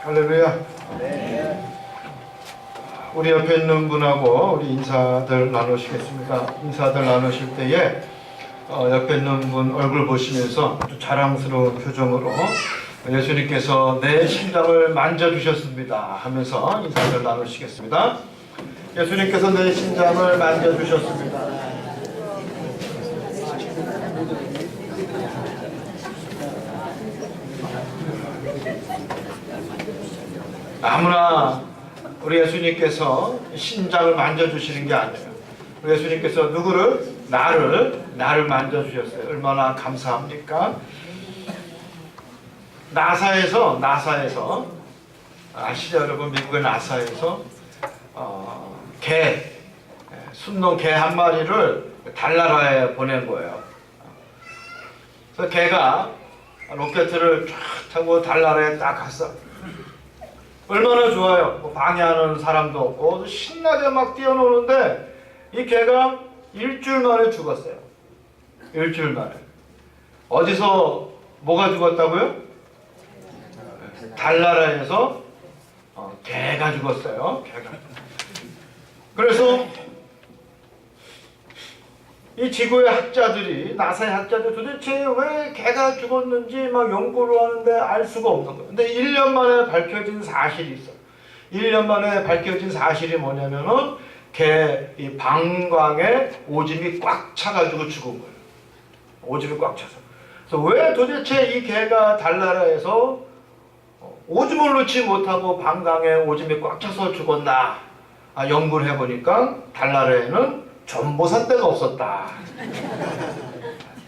할렐루야. 우리 옆에 있는 분하고 우리 인사들 나누시겠습니다. 인사들 나누실 때에 옆에 있는 분 얼굴 보시면서 아주 자랑스러운 표정으로 예수님께서 내 심장을 만져주셨습니다 하면서 인사를 나누시겠습니다. 예수님께서 내 심장을 만져주셨습니다. 아무나 우리 예수님께서 심장을 만져주시는 게 아니에요. 우리 예수님께서 누구를? 나를 만져주셨어요. 얼마나 감사합니까? 나사에서 아시죠 여러분? 미국의 나사에서 순놈 개 한 마리를 달나라에 보낸 거예요. 그래서 개가 로켓을 쫙 타고 달나라에 딱 갔어. 얼마나 좋아요. 뭐 방해하는 사람도 없고 신나게 막 뛰어노는데 이 개가 일주일 만에 죽었어요. 일주일 만에. 어디서 뭐가 죽었다고요? 달나라에서 개가 죽었어요. 개가. 그래서 이 지구의 학자들이, 나사의 학자들이 도대체 왜 개가 죽었는지 막 연구를 하는데 알 수가 없는 거예요. 근데 1년 만에 밝혀진 사실이 있어. 1년 만에 밝혀진 사실이 뭐냐면은 이 방광에 오줌이 꽉 차가지고 죽은 거예요. 오줌이 꽉 차서. 그래서 왜 도대체 이 개가 달나라에서 오줌을 넣지 못하고 방광에 오줌이 꽉 차서 죽었나? 연구를 해보니까 달나라에는 전보삿대가 없었다.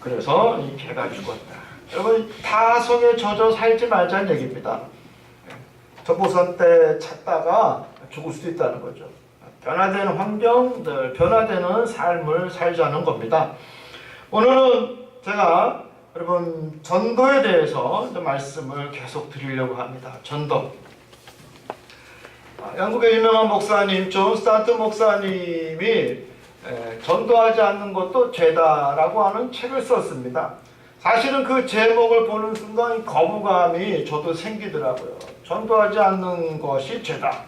그래서 이 개가 죽었다. 여러분 타성에 젖어 살지 말자는 얘기입니다. 전보삿대 찾다가 죽을 수도 있다는 거죠. 변화되는 환경들, 변화되는 삶을 살자는 겁니다. 오늘은 제가 여러분 전도에 대해서 말씀을 계속 드리려고 합니다. 전도. 영국의 유명한 목사님 존 스타트 목사님이 전도하지 않는 것도 죄다라고 하는 책을 썼습니다. 사실은 그 제목을 보는 순간 거부감이 저도 생기더라고요. 전도하지 않는 것이 죄다.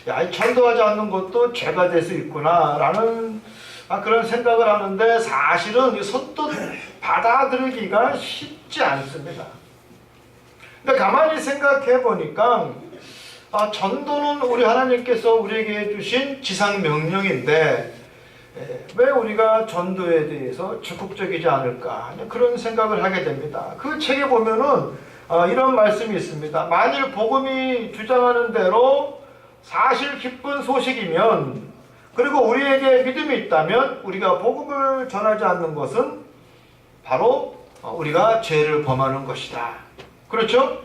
야, 전도하지 않는 것도 죄가 될 수 있구나 라는 그런 생각을 하는데 사실은 선뜻 받아들이기가 쉽지 않습니다. 근데 가만히 생각해 보니까 전도는 우리 하나님께서 우리에게 해주신 지상명령인데 왜 우리가 전도에 대해서 적극적이지 않을까 그런 생각을 하게 됩니다. 그 책에 보면은 이런 말씀이 있습니다. 만일 복음이 주장하는 대로 사실 기쁜 소식이면 그리고 우리에게 믿음이 있다면 우리가 복음을 전하지 않는 것은 바로 우리가 죄를 범하는 것이다. 그렇죠?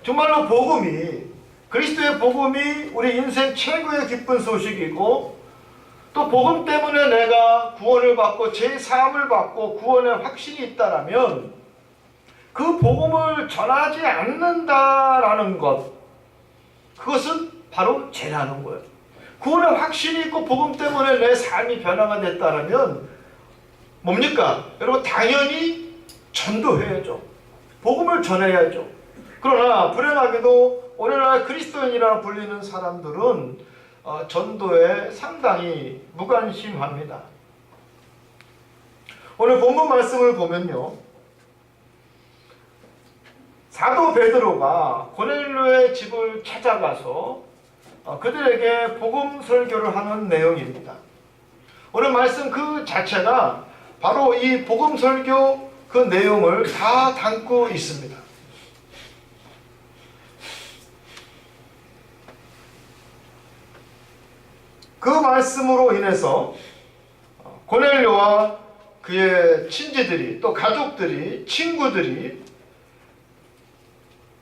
정말로 그리스도의 복음이 우리 인생 최고의 기쁜 소식이고 또 복음 때문에 내가 구원을 받고 제 사함을 받고 구원의 확신이 있다라면 그 복음을 전하지 않는다라는 것, 그것은 바로 죄라는 거예요. 구원의 확신이 있고 복음 때문에 내 삶이 변화가 됐다라면 뭡니까? 여러분 당연히 전도해야죠. 복음을 전해야죠. 그러나 불행하게도 오늘날 그리스도인이라 불리는 사람들은 전도에 상당히 무관심합니다. 오늘 본문 말씀을 보면요, 사도 베드로가 고넬료의 집을 찾아가서 그들에게 복음 설교를 하는 내용입니다. 오늘 말씀 그 자체가 바로 이 복음 설교 그 내용을 다 담고 있습니다. 그 말씀으로 인해서 고넬료와 그의 친지들이, 또 가족들이, 친구들이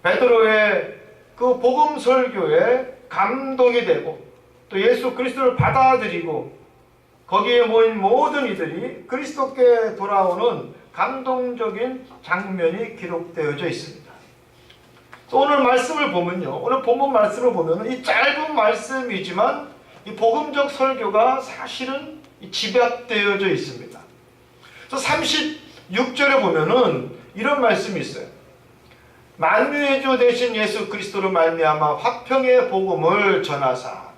베드로의 그 복음 설교에 감동이 되고 또 예수 그리스도를 받아들이고 거기에 모인 모든 이들이 그리스도께 돌아오는 감동적인 장면이 기록되어져 있습니다. 오늘 말씀을 보면요, 오늘 본문 말씀을 보면 이 짧은 말씀이지만 이 복음적 설교가 사실은 집약되어져 있습니다. 그래서 36절에 보면은 이런 말씀이 있어요. 만유의 주 되신 예수 그리스도로 말미암아 화평의 복음을 전하사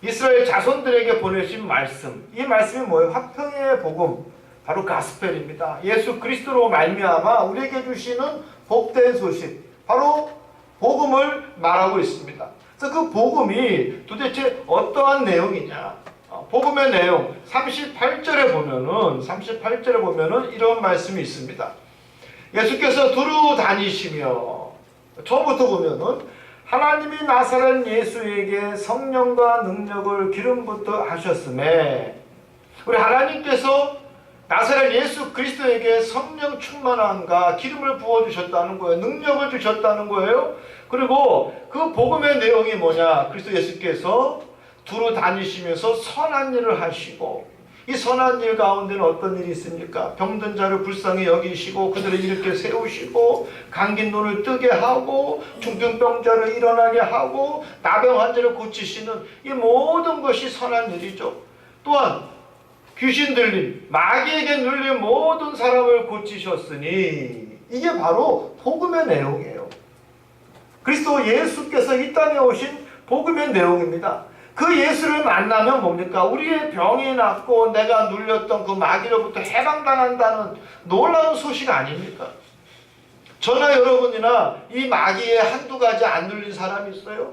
이스라엘 자손들에게 보내신 말씀, 이 말씀이 뭐예요? 화평의 복음, 바로 가스펠입니다. 예수 그리스도로 말미암아 우리에게 주시는 복된 소식, 바로 복음을 말하고 있습니다. 그래서 그 복음이 도대체 어떠한 내용이냐? 복음의 내용 38절에 보면은 이런 말씀이 있습니다. 예수께서 두루 다니시며, 처음부터 보면은 하나님이 나사렛 예수에게 성령과 능력을 기름부터 하셨음에, 우리 하나님께서 나사렛 예수 그리스도에게 성령 충만함과 기름을 부어주셨다는 거예요. 능력을 주셨다는 거예요. 그리고 그 복음의 내용이 뭐냐? 그리스도 예수께서 두루 다니시면서 선한 일을 하시고, 이 선한 일 가운데는 어떤 일이 있습니까? 병든 자를 불쌍히 여기시고 그들을 일으켜 세우시고, 감긴 눈을 뜨게 하고, 중증병자를 일어나게 하고, 나병 환자를 고치시는 이 모든 것이 선한 일이죠. 또한 귀신 들림, 마귀에게 눌린 모든 사람을 고치셨으니, 이게 바로 복음의 내용이에요. 그리스도 예수께서 이 땅에 오신 복음의 내용입니다. 그 예수를 만나면 뭡니까? 우리의 병이 낫고 내가 눌렸던 그 마귀로부터 해방당한다는 놀라운 소식 아닙니까? 저나 여러분이나 이 마귀에 한두 가지 안 눌린 사람이 있어요?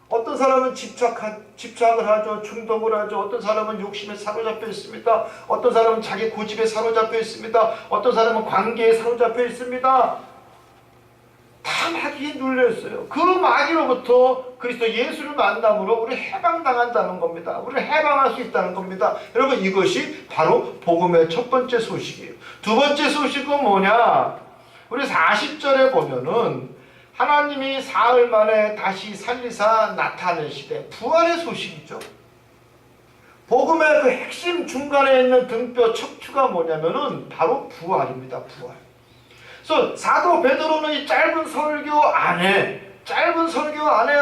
어떤 사람은 집착을 하죠. 중독을 하죠. 어떤 사람은 욕심에 사로잡혀 있습니다. 어떤 사람은 자기 고집에 사로잡혀 있습니다. 어떤 사람은 관계에 사로잡혀 있습니다. 다 마귀에 눌려있어요. 그 마귀로부터 그리스도 예수를 만남으로 우리 해방당한다는 겁니다. 우리를 해방할 수 있다는 겁니다. 여러분, 이것이 바로 복음의 첫 번째 소식이에요. 두 번째 소식은 뭐냐? 우리 40절에 보면은 하나님이 사흘 만에 다시 살리사 나타내시되, 부활의 소식이죠. 복음의 그 핵심 중간에 있는 등뼈 척추가 뭐냐면은 바로 부활입니다. 부활. 그래서 사도 베드로는 이 짧은 설교 안에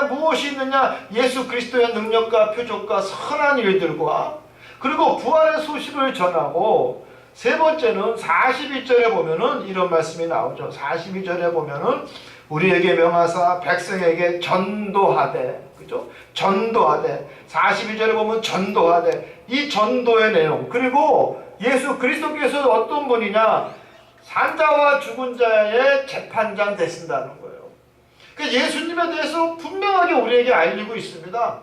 무엇이 있느냐? 예수 그리스도의 능력과 표적과 선한 일들과, 그리고 부활의 소식을 전하고, 세 번째는 42절에 보면은 이런 말씀이 나오죠. 42절에 보면은 우리에게 명하사 백성에게 전도하되, 그죠? 전도하되, 42절에 보면 전도하되, 이 전도의 내용, 그리고 예수 그리스도께서 어떤 분이냐? 산자와 죽은 자의 재판장 되신다는 거예요. 그러니까 예수님에 대해서 분명하게 우리에게 알리고 있습니다.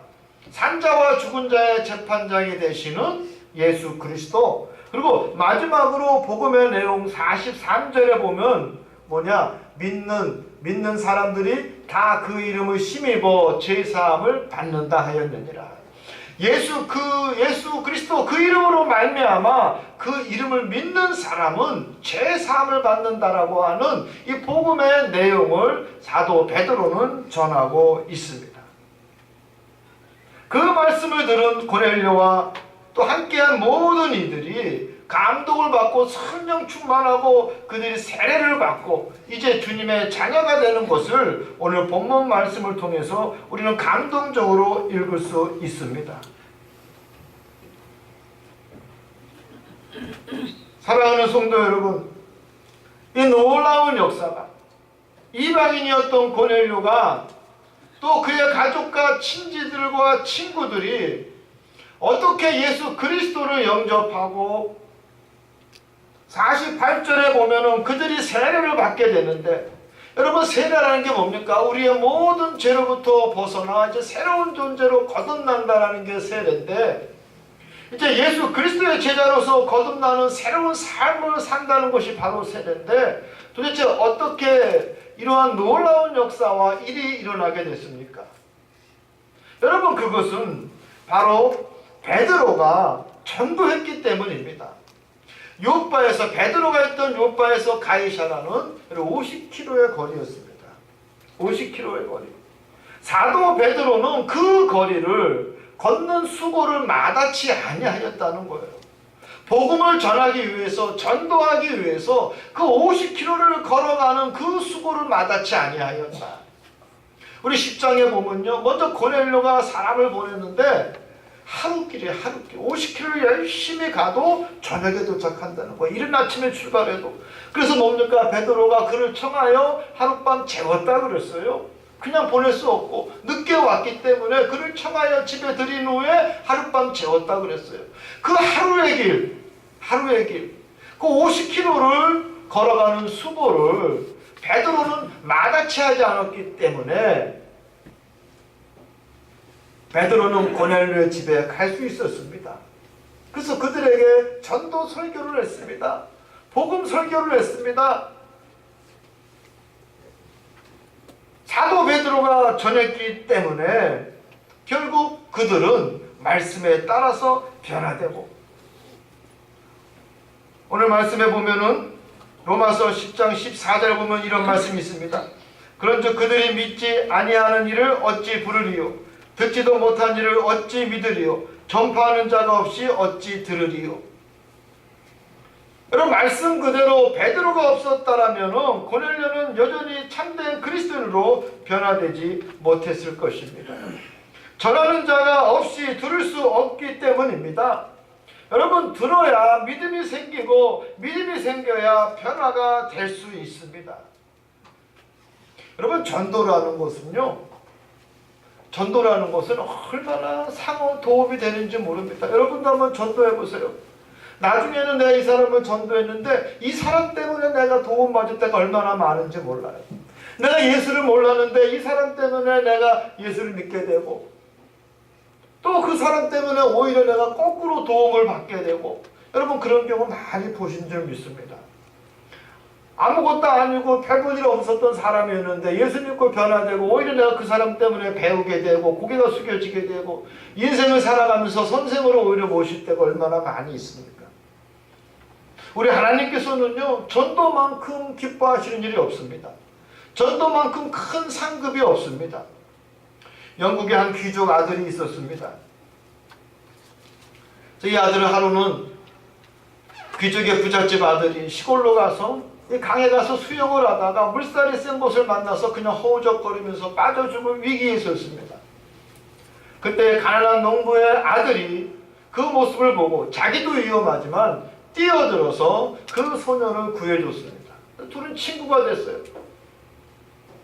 산자와 죽은 자의 재판장이 되시는 예수 그리스도. 그리고 마지막으로 복음의 내용 43절에 보면 뭐냐? 믿는 사람들이 다 그 이름을 힘입어 죄사함을 받는다 하였느니라. 예수 그리스도 그 이름으로 말미암아 그 이름을 믿는 사람은 죄사함을 받는다라고 하는 이 복음의 내용을 사도 베드로는 전하고 있습니다. 그 말씀을 들은 고넬료와 또 함께한 모든 이들이 감동을 받고 성령 충만하고 그들이 세례를 받고 이제 주님의 자녀가 되는 것을 오늘 본문 말씀을 통해서 우리는 감동적으로 읽을 수 있습니다. 사랑하는 성도 여러분, 이 놀라운 역사가 이방인이었던 고넬료가 또 그의 가족과 친지들과 친구들이 어떻게 예수 그리스도를 영접하고 48절에 보면은 그들이 세례를 받게 되는데, 여러분, 세례라는 게 뭡니까? 우리의 모든 죄로부터 벗어나 이제 새로운 존재로 거듭난다라는 게 세례인데, 이제 예수 그리스도의 제자로서 거듭나는 새로운 삶을 산다는 것이 바로 세례인데, 도대체 어떻게 이러한 놀라운 역사와 일이 일어나게 됐습니까? 여러분, 그것은 바로 베드로가 전도했기 때문입니다. 요빠에서, 베드로가 있던 요빠에서 가이사라는 50km의 거리였습니다. 50km의 거리. 사도 베드로는 그 거리를 걷는 수고를 마다치 아니하였다는 거예요. 복음을 전하기 위해서, 전도하기 위해서 그 50km를 걸어가는 그 수고를 마다치 아니하였다. 우리 10장에 보면요, 먼저 고넬료가 사람을 보냈는데 하루길에 50km를 열심히 가도 저녁에 도착한다는 거예요. 이른 아침에 출발해도. 그래서 뭡니까? 베드로가 그를 청하여 하룻밤 재웠다 그랬어요. 그냥 보낼 수 없고 늦게 왔기 때문에 그를 청하여 집에 들인 후에 하룻밤 재웠다 그랬어요. 그 하루의 길, 그 50km를 걸어가는 수고를 베드로는 마다치 하지 않았기 때문에 베드로는 고넬료의 집에 갈 수 있었습니다. 그래서 그들에게 전도 설교를 했습니다. 복음 설교를 했습니다. 사도 베드로가 전했기 때문에 결국 그들은 말씀에 따라서 변화되고, 오늘 말씀에 보면은 로마서 10장 14절에 보면 이런 말씀이 있습니다. 그런즉 그들이 믿지 아니하는 일을 어찌 부르리요, 듣지도 못한 일을 어찌 믿으리요, 전파하는 자가 없이 어찌 들으리요. 여러분, 말씀 그대로 베드로가 없었다라면 고넬료는 여전히 참된 그리스도인으로 변화되지 못했을 것입니다. 전하는 자가 없이 들을 수 없기 때문입니다. 여러분, 들어야 믿음이 생기고 믿음이 생겨야 변화가 될 수 있습니다. 여러분, 전도라는 것은 얼마나 상호 도움이 되는지 모릅니다. 여러분도 한번 전도해 보세요. 나중에는 내가 이 사람을 전도했는데 이 사람 때문에 내가 도움받을 때가 얼마나 많은지 몰라요. 내가 예수를 몰랐는데 이 사람 때문에 내가 예수를 믿게 되고, 또 그 사람 때문에 오히려 내가 거꾸로 도움을 받게 되고, 여러분 그런 경우 많이 보신 줄 믿습니다. 아무것도 아니고 별 볼 일 없었던 사람이었는데 예수 믿고 변화되고, 오히려 내가 그 사람 때문에 배우게 되고 고개가 숙여지게 되고 인생을 살아가면서 선생으로 오히려 모실 때가 얼마나 많이 있습니까? 우리 하나님께서는요, 전도만큼 기뻐하시는 일이 없습니다. 전도만큼 큰 상급이 없습니다. 영국에 한 귀족 아들이 있었습니다. 이 아들은 하루는 귀족의 부잣집 아들이 시골로 가서 이 강에 가서 수영을 하다가 물살이 센 곳을 만나서 그냥 허우적거리면서 빠져 죽을 위기에 있었습니다. 그때 가난한 농부의 아들이 그 모습을 보고 자기도 위험하지만 뛰어들어서 그 소년을 구해줬습니다. 둘은 친구가 됐어요.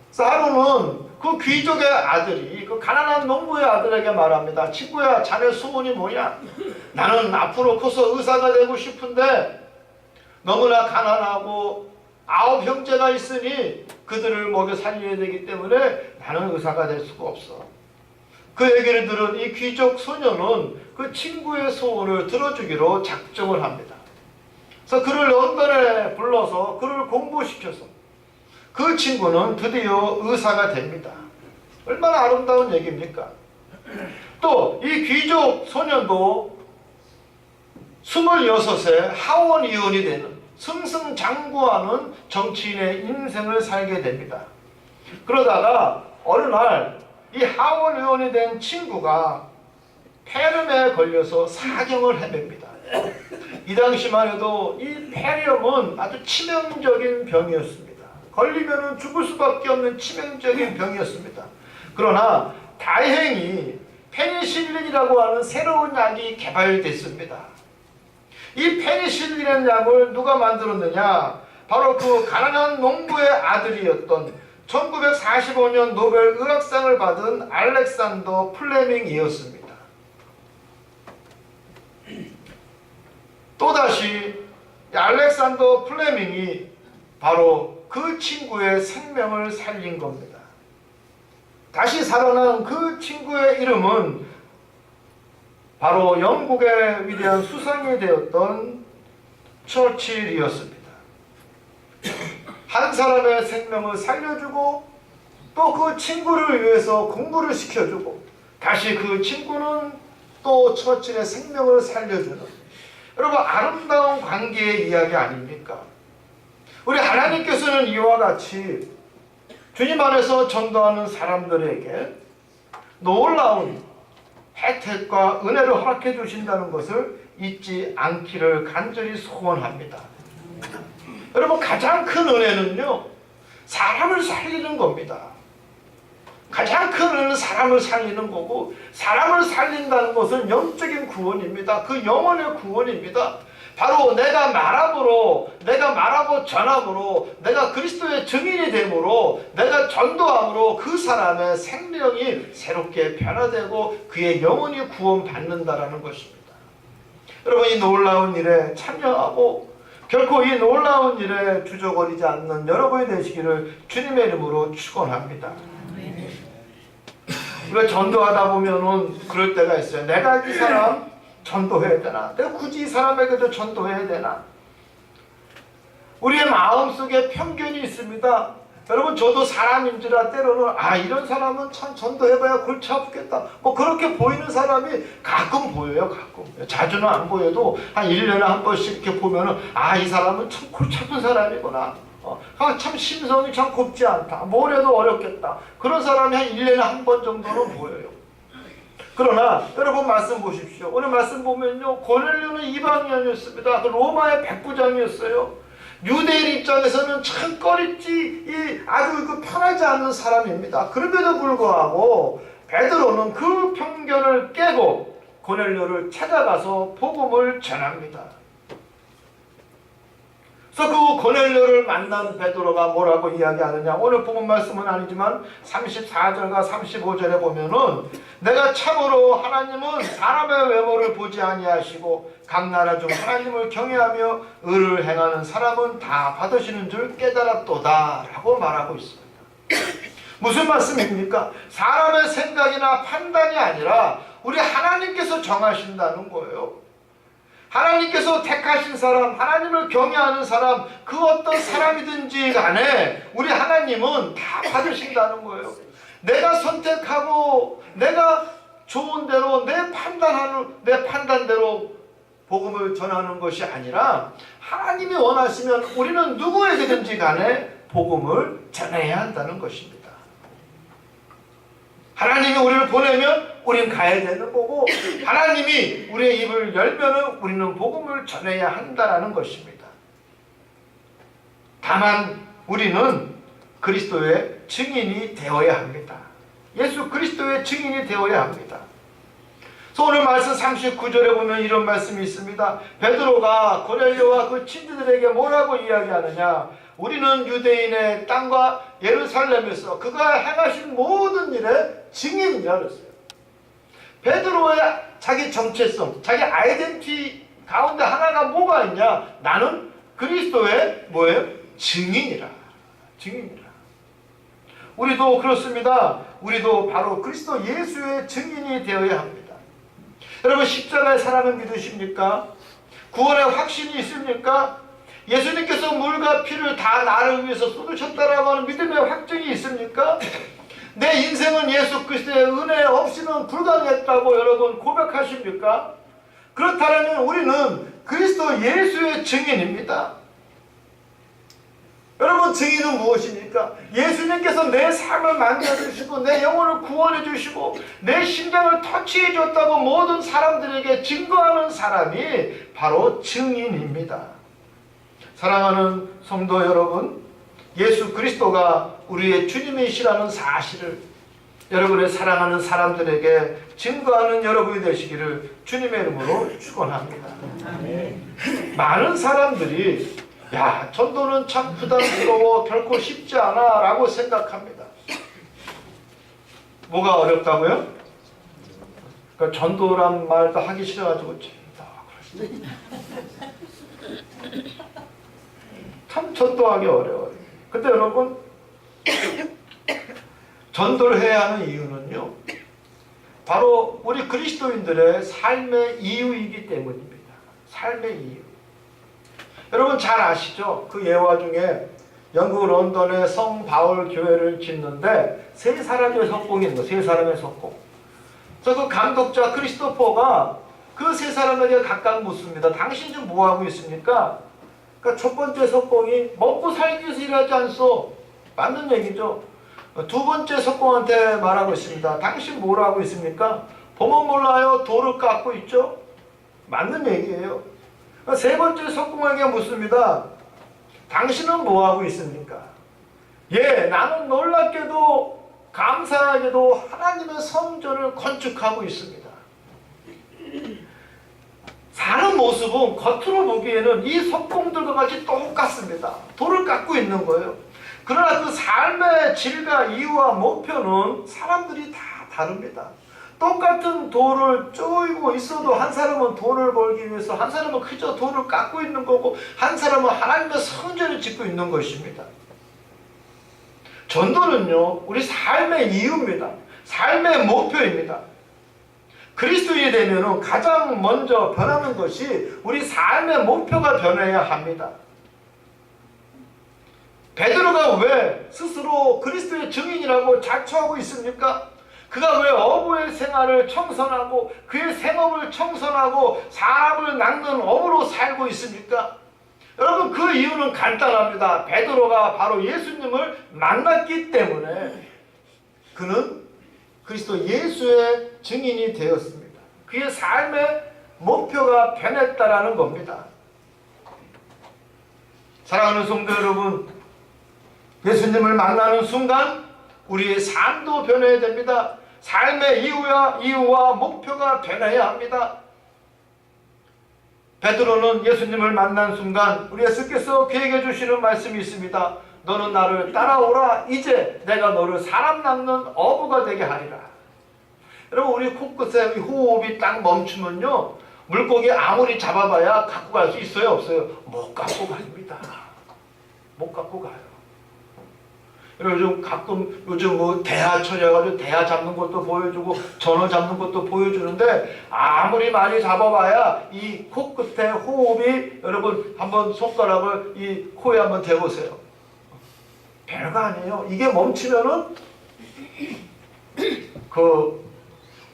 그래서 하루는 그 귀족의 아들이 그 가난한 농부의 아들에게 말합니다. 친구야, 자네 소원이 뭐냐? 나는 앞으로 커서 의사가 되고 싶은데 너무나 가난하고 9 형제가 있으니 그들을 먹여 살려야 되기 때문에 나는 의사가 될 수가 없어. 그 얘기를 들은 이 귀족 소년은 그 친구의 소원을 들어주기로 작정을 합니다. 그래서 그를 런던에 불러서 그를 공부시켜서 그 친구는 드디어 의사가 됩니다. 얼마나 아름다운 얘기입니까? 또 이 귀족 소년도 26세 하원 의원이 되는 승승장구하는 정치인의 인생을 살게 됩니다. 그러다가 어느 날 이 하원 의원이 된 친구가 폐렴에 걸려서 사경을 헤맵니다. 이 당시만 해도 이 폐렴은 아주 치명적인 병이었습니다. 걸리면 죽을 수밖에 없는 치명적인 병이었습니다. 그러나 다행히 페니실린이라고 하는 새로운 약이 개발됐습니다. 이 페니실린이라는 약을 누가 만들었느냐? 바로 그 가난한 농부의 아들이었던 1945년 노벨 의학상을 받은 알렉산더 플레밍이었습니다. 또다시 알렉산더 플레밍이 바로 그 친구의 생명을 살린 겁니다. 다시 살아난 그 친구의 이름은 바로 영국의 위대한 수상이 되었던 처칠이었습니다. 한 사람의 생명을 살려주고 또 그 친구를 위해서 공부를 시켜주고 다시 그 친구는 또 처칠의 생명을 살려주는, 여러분 아름다운 관계의 이야기 아닙니까? 우리 하나님께서는 이와 같이 주님 안에서 전도하는 사람들에게 놀라운 혜택과 은혜를 허락해 주신다는 것을 잊지 않기를 간절히 소원합니다. 여러분 가장 큰 은혜는요, 사람을 살리는 겁니다. 가장 큰 은혜는 사람을 살리는 거고, 사람을 살린다는 것은 영적인 구원입니다. 그 영혼의 구원입니다. 바로 내가 말함으로, 내가 말하고 전함으로, 내가 그리스도의 증인이 됨으로, 내가 전도함으로 그 사람의 생명이 새롭게 변화되고 그의 영혼이 구원받는다라는 것입니다. 여러분, 이 놀라운 일에 참여하고 결코 이 놀라운 일에 주저거리지 않는 여러분이 되시기를 주님의 이름으로 축원합니다. 우리가 전도하다 보면은 그럴 때가 있어요. 내가 이 사람 전도해야 되나? 내가 굳이 이 사람에게도 전도해야 되나? 우리의 마음속에 편견이 있습니다. 여러분, 저도 사람인지라 때로는 이런 사람은 참 전도해봐야 골치 아프겠다, 뭐 그렇게 보이는 사람이 가끔 보여요. 가끔. 자주는 안 보여도 한 1년에 한 번씩 이렇게 보면은 이 사람은 참 골치 아픈 사람이구나, 참 심성이 참 곱지 않다, 뭘 해도 어렵겠다, 그런 사람이 한 1년에 한 번 정도는 보여요. 그러나 여러분, 말씀 보십시오. 오늘 말씀 보면요, 고넬료는 이방인이었습니다. 그 로마의 백부장이었어요. 유대인 입장에서는 참 꺼릿지 아주 편하지 않는 사람입니다. 그럼에도 불구하고 베드로는 그 편견을 깨고 고넬료를 찾아가서 복음을 전합니다. 그래서 그 고넬료를 만난 베드로가 뭐라고 이야기하느냐, 오늘 본문 말씀은 아니지만 34절과 35절에 보면은 내가 참으로 하나님은 사람의 외모를 보지 아니하시고 각 나라 중 하나님을 경외하며 의를 행하는 사람은 다 받으시는 줄 깨달았도다 라고 말하고 있습니다. 무슨 말씀입니까? 사람의 생각이나 판단이 아니라 우리 하나님께서 정하신다는 거예요. 하나님께서 택하신 사람, 하나님을 경외하는 사람, 그 어떤 사람이든지 간에 우리 하나님은 다 받으신다는 거예요. 내가 선택하고 내가 좋은 대로 내 판단대로 복음을 전하는 것이 아니라 하나님이 원하시면 우리는 누구에게든지 간에 복음을 전해야 한다는 것입니다. 하나님이 우리를 보내면 우리는 가야 되는 거고, 하나님이 우리의 입을 열면은 우리는 복음을 전해야 한다는 것입니다. 다만 우리는 그리스도의 증인이 되어야 합니다. 예수 그리스도의 증인이 되어야 합니다. 그래서 오늘 말씀 39절에 보면 이런 말씀이 있습니다. 베드로가 고넬료와 그 친구들에게 뭐라고 이야기하느냐, 우리는 유대인의 땅과 예루살렘에서 그가 행하신 모든 일의 증인이라 그랬어요. 베드로의 자기 정체성, 자기 아이덴티티 가운데 하나가 뭐가 있냐, 나는 그리스도의 뭐예요? 증인이라. 우리도 그렇습니다. 우리도 바로 그리스도 예수의 증인이 되어야 합니다. 여러분, 십자가의 사랑을 믿으십니까? 구원의 확신이 있습니까? 예수님께서 물과 피를 다 나를 위해서 쏟으셨다라고 하는 믿음의 확증이 있습니까? 내 인생은 예수 그리스도의 은혜 없이는 불가능했다고 여러분 고백하십니까? 그렇다면 우리는 그리스도 예수의 증인입니다. 여러분, 증인은 무엇입니까? 예수님께서 내 삶을 만져주시고 내 영혼을 구원해 주시고 내 심장을 터치해 줬다고 모든 사람들에게 증거하는 사람이 바로 증인입니다. 사랑하는 성도 여러분, 예수 그리스도가 우리의 주님이시라는 사실을 여러분의 사랑하는 사람들에게 증거하는 여러분이 되시기를 주님의 이름으로 축원합니다. 많은 사람들이 전도는 참 부담스러워, 결코 쉽지 않아 라고 생각합니다. 뭐가 어렵다고요? 그러니까 전도란 말도 하기 싫어가지고 참 전도하기 어려워요. 근데 여러분, 전도를 해야 하는 이유는요, 바로 우리 그리스도인들의 삶의 이유이기 때문입니다. 삶의 이유. 여러분 잘 아시죠? 그 예화 중에 영국 런던에 성 바울 교회를 짓는데 세 사람의 석공이 있는 거예요. 세 사람의 석공. 그래서 그 감독자 크리스토퍼가 그 세 사람에게 각각 묻습니다. 당신 지금 뭐하고 있습니까? 그러니까 첫 번째 석공이 먹고 살기 위해서 일하지 않소. 맞는 얘기죠. 두 번째 석공한테 말하고 있습니다. 당신 뭘 하고 있습니까? 보면 몰라요. 돌을 깎고 있죠. 맞는 얘기예요. 세 번째 석공에게 묻습니다. 당신은 뭐하고 있습니까? 나는 놀랍게도 감사하게도 하나님의 성전을 건축하고 있습니다. 사는 모습은 겉으로 보기에는 이 석공들과 같이 똑같습니다. 돌을 깎고 있는 거예요. 그러나 그 삶의 질과 이유와 목표는 사람들이 다 다릅니다. 똑같은 돌을 쪼이고 있어도 한 사람은 돈을 벌기 위해서, 한 사람은 그저 돌을 깎고 있는 거고, 한 사람은 하나님의 성전을 짓고 있는 것입니다. 전도는요, 우리 삶의 이유입니다. 삶의 목표입니다. 그리스도인이 되면 가장 먼저 변하는 것이 우리 삶의 목표가 변해야 합니다. 베드로가 왜 스스로 그리스도의 증인이라고 자처하고 있습니까? 그가 왜 어부의 생활을 청선하고 그의 생업을 청선하고 사람을 낚는 어부로 살고 있습니까? 여러분, 그 이유는 간단합니다. 베드로가 바로 예수님을 만났기 때문에 그는 그리스도 예수의 증인이 되었습니다. 그의 삶의 목표가 변했다라는 겁니다. 사랑하는 성도 여러분, 예수님을 만나는 순간 우리의 삶도 변해야 됩니다. 삶의 이유와 목표가 변해야 합니다. 베드로는 예수님을 만난 순간 우리 예수께서 그에게 주시는 말씀이 있습니다. 너는 나를 따라오라. 이제 내가 너를 사람 낚는 어부가 되게 하리라. 여러분, 우리 코끝에 호흡이 딱 멈추면요, 물고기 아무리 잡아봐야 갖고 갈 수 있어요, 없어요? 못 갖고 갑니다. 못 갖고 가요. 요즘 뭐 대하 처리해가지고 대하 잡는 것도 보여주고 전어 잡는 것도 보여주는데, 아무리 많이 잡아봐야 이 코끝에 호흡이, 여러분 한번 손가락을 이 코에 한번 대보세요. 별거 아니에요. 이게 멈추면은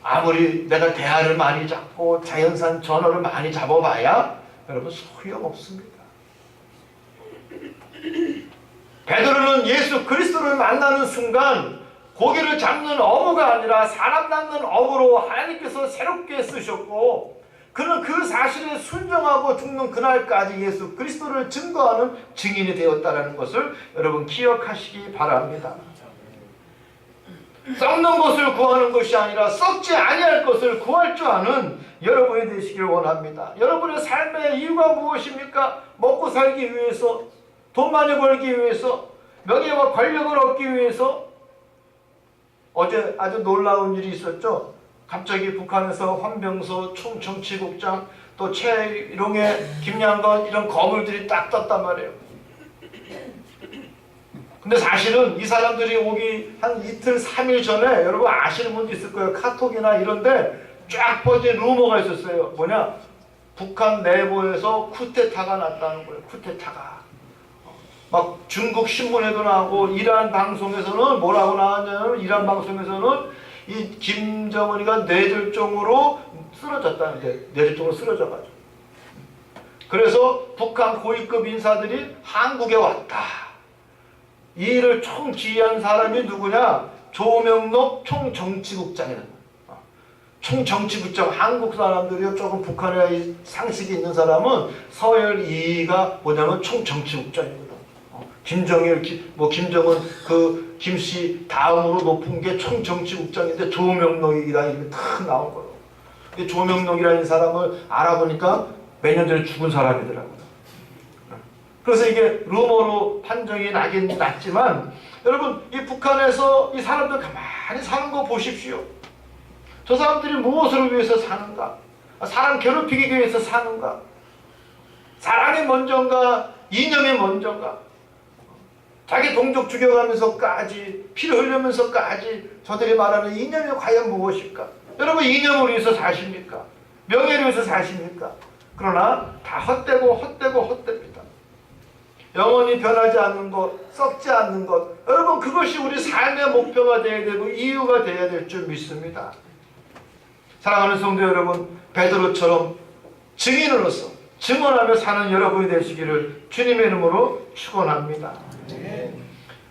아무리 내가 대하를 많이 잡고 자연산 전어를 많이 잡아봐야 여러분 소용없습니다. 베드로는 예수 그리스도를 만나는 순간 고기를 잡는 어부가 아니라 사람 낚는 어부로 하나님께서 새롭게 쓰셨고, 그는 그 사실에 순종하고 죽는 그날까지 예수 그리스도를 증거하는 증인이 되었다는 것을 여러분 기억하시기 바랍니다. 썩는 것을 구하는 것이 아니라 썩지 아니할 것을 구할 줄 아는 여러분이 되시기를 원합니다. 여러분의 삶의 이유가 무엇입니까? 먹고 살기 위해서, 돈 많이 벌기 위해서, 명예와 권력을 얻기 위해서. 어제 아주 놀라운 일이 있었죠. 갑자기 북한에서 황병서 총정치국장, 또 최일용의 김양건, 이런 거물들이 딱 떴단 말이에요. 근데 사실은 이 사람들이 오기 한 이틀, 3일 전에 여러분 아시는 분도 있을 거예요. 카톡이나 이런데 쫙 퍼진 루머가 있었어요. 뭐냐? 북한 내부에서 쿠데타가 났다는 거예요. 쿠데타가. 막 중국 신문에도 나오고, 이란 방송에서는 뭐라고 나왔냐면, 이란 방송에서는 이 김정은이가 뇌졸중으로 쓰러졌다는데, 뇌졸중으로 쓰러져가지고. 그래서 북한 고위급 인사들이 한국에 왔다. 이 일을 총지휘한 사람이 누구냐? 조명록 총정치국장이라는 거예요. 총정치국장, 한국 사람들이 조금 북한에 상식이 있는 사람은 서열이가 뭐냐면 총정치국장이거든. 김정일, 김정은, 김씨 다음으로 높은 게 총정치국장인데 조명록이라는 이름이 탁 나온 거예요. 이 조명록이라는 사람을 알아보니까 몇 년 전에 죽은 사람이더라고요. 그래서 이게 루머로 판정이 나긴 났지만, 여러분, 이 북한에서 이 사람들 가만히 사는 거 보십시오. 저 사람들이 무엇을 위해서 사는가? 사람 괴롭히기 위해서 사는가? 사랑이 먼저인가? 이념이 먼저인가? 자기 동족 죽여가면서까지, 피를 흘리면서까지 저들이 말하는 이념이 과연 무엇일까? 여러분, 이념을 위해서 사십니까? 명예를 위해서 사십니까? 그러나 다 헛되니다. 영원히 변하지 않는 것, 썩지 않는 것, 여러분, 그것이 우리 삶의 목표가 되어야 되고 이유가 되어야 될 줄 믿습니다. 사랑하는 성도 여러분, 베드로처럼 증인으로서 증언하며 사는 여러분이 되시기를 주님의 이름으로 축원합니다.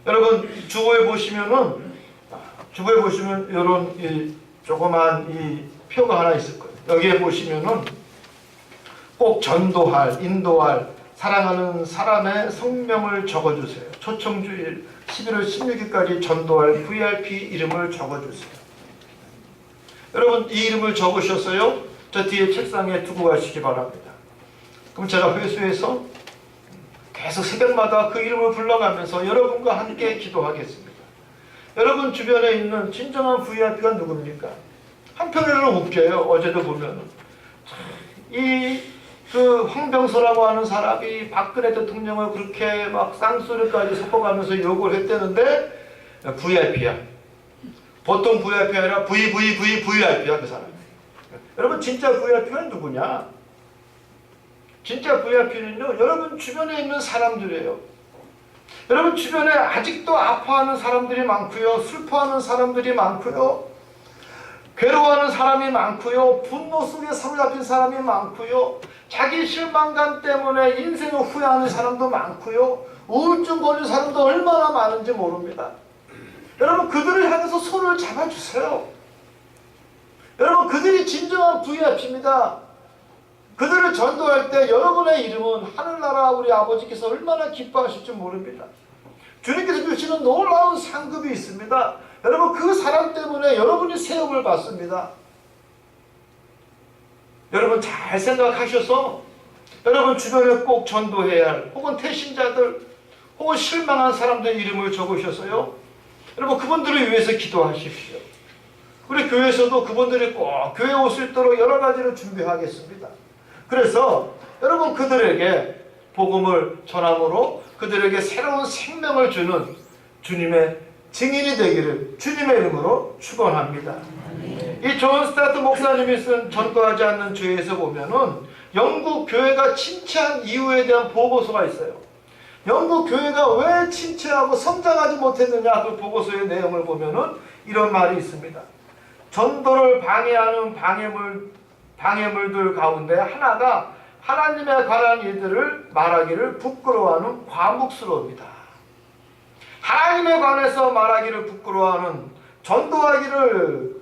여러분, 주보에 보시면 이런 이 조그만 이 표가 하나 있을 거예요. 여기에 보시면은 꼭 전도할, 인도할, 사랑하는 사람의 성명을 적어주세요. 초청주일 11월 16일까지 전도할 VIP 이름을 적어주세요. 여러분 이 이름을 적으셨어요? 저 뒤에 책상에 두고 가시기 바랍니다. 그럼 제가 회수해서 계속 새벽마다 그 이름을 불러가면서 여러분과 함께 기도하겠습니다. 여러분 주변에 있는 진정한 VIP가 누굽니까? 한편으로는 웃겨요. 어제도 보면은 그 황병서라고 하는 사람이 박근혜 대통령을 그렇게 막 쌍소리까지 섞어가면서 욕을 했다는데 VIP야. 보통 VIP가 아니라 VIP야 그 사람이. 여러분 진짜 VIP가 누구냐? 진짜 VIP는요 여러분 주변에 있는 사람들이에요. 여러분 주변에 아직도 아파하는 사람들이 많고요, 슬퍼하는 사람들이 많고요, 괴로워하는 사람이 많고요, 분노 속에 사로잡힌 사람이 많고요, 자기 실망감 때문에 인생을 후회하는 사람도 많고요, 우울증 걸린 사람도 얼마나 많은지 모릅니다. 여러분 그들을 향해서 손을 잡아주세요. 여러분 그들이 진정한 VIP입니다. 그들을 전도할 때 여러분의 이름은 하늘나라 우리 아버지께서 얼마나 기뻐하실지 모릅니다. 주님께서 주시는 놀라운 상급이 있습니다. 여러분 그 사람 때문에 여러분이 세움을 받습니다. 여러분 잘 생각하셔서 여러분 주변에 꼭 전도해야 할 혹은 태신자들 혹은 실망한 사람들 이름을 적으셔서요 여러분 그분들을 위해서 기도하십시오. 우리 교회에서도 그분들이 꼭 교회에 올 수 있도록 여러 가지를 준비하겠습니다. 그래서 여러분 그들에게 복음을 전함으로 그들에게 새로운 생명을 주는 주님의 증인이 되기를 주님의 이름으로 축원합니다. 이 존 스타트 목사님이 쓴 전도하지 않는 죄에서 보면은 영국 교회가 침체한 이유에 대한 보고서가 있어요. 영국 교회가 왜 침체하고 성장하지 못했느냐 그 보고서의 내용을 보면은 이런 말이 있습니다. 전도를 방해하는 방해물들 가운데 하나가 하나님에 관한 일들을 말하기를 부끄러워하는 과묵스러움이다. 하나님에 관해서 말하기를 부끄러워하는, 전도하기를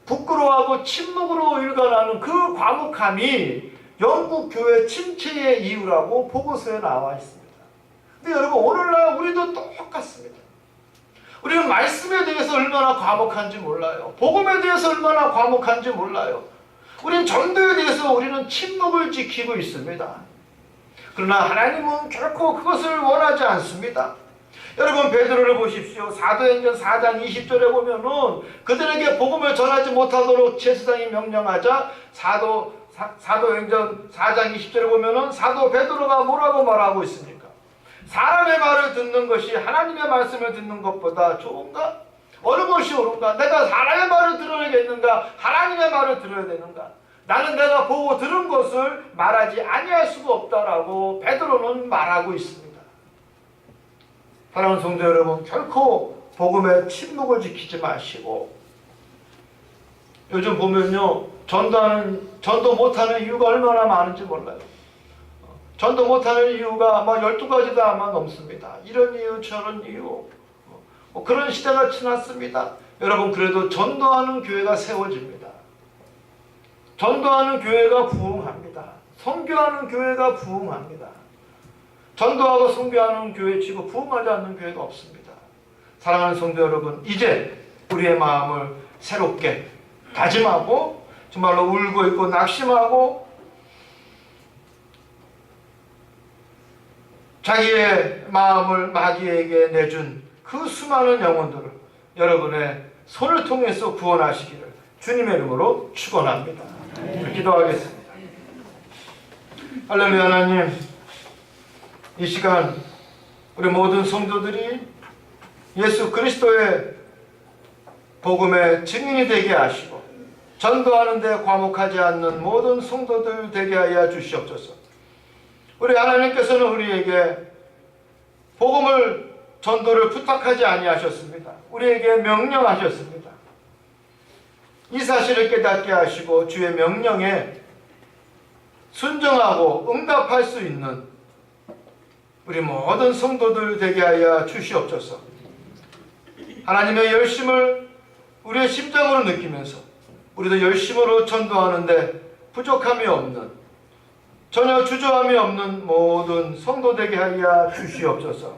부끄러워하고 침묵으로 일관하는 그 과묵함이 영국 교회 침체의 이유라고 보고서에 나와 있습니다. 근데 여러분 오늘날 우리도 똑같습니다. 우리는 말씀에 대해서 얼마나 과묵한지 몰라요. 복음에 대해서 얼마나 과묵한지 몰라요. 우리는 전도에 대해서 우리는 침묵을 지키고 있습니다. 그러나 하나님은 결코 그것을 원하지 않습니다. 여러분 베드로를 보십시오. 사도행전 4장 20절에 보면은 그들에게 복음을 전하지 못하도록 제사장이 명령하자 사도행전 4장 20절에 보면은 사도 베드로가 뭐라고 말하고 있습니까? 사람의 말을 듣는 것이 하나님의 말씀을 듣는 것보다 좋은가? 어느 것이 옳은가? 내가 사람의 말을 들어야겠는가? 하나님의 말을 들어야 되는가? 나는 내가 보고 들은 것을 말하지 아니할 수가 없다라고 베드로는 말하고 있습니다. 사랑하는 성도 여러분, 결코 복음에 침묵을 지키지 마시고, 요즘 보면요 전도 못하는 이유가 얼마나 많은지 몰라요. 전도 못하는 이유가 아마 12가지도 아마 넘습니다. 이런 이유 저런 이유 그런 시대가 지났습니다. 여러분 그래도 전도하는 교회가 세워집니다. 전도하는 교회가 부흥합니다. 선교하는 교회가 부흥합니다. 전도하고 선교하는 교회 치고 부흥하지 않는 교회가 없습니다. 사랑하는 성도 여러분, 이제 우리의 마음을 새롭게 다짐하고 정말로 울고 있고 낙심하고 자기의 마음을 마귀에게 내준 그 수많은 영혼들을 여러분의 손을 통해서 구원하시기를 주님의 이름으로 축원합니다. 기도하겠습니다. 할렐루야. 하나님, 이 시간 우리 모든 성도들이 예수 그리스도의 복음의 증인이 되게 하시고 전도하는 데 과묵하지 않는 모든 성도들 되게 하여 주시옵소서. 우리 하나님께서는 우리에게 복음을 전도를 부탁하지 아니하셨습니다. 우리에게 명령하셨습니다. 이 사실을 깨닫게 하시고 주의 명령에 순종하고 응답할 수 있는 우리 모든 성도들 되게 하여 주시옵소서. 하나님의 열심을 우리의 심장으로 느끼면서 우리도 열심으로 전도하는데 부족함이 없는, 전혀 주저함이 없는 모든 성도 되게 하여 주시옵소서.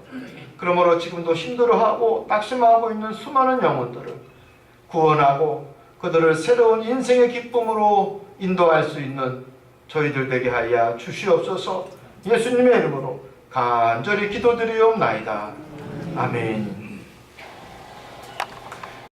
그러므로 지금도 힘들어하고 낙심하고 있는 수많은 영혼들을 구원하고 그들을 새로운 인생의 기쁨으로 인도할 수 있는 저희들 되게 하여 주시옵소서. 예수님의 이름으로 간절히 기도드리옵나이다. 아멘.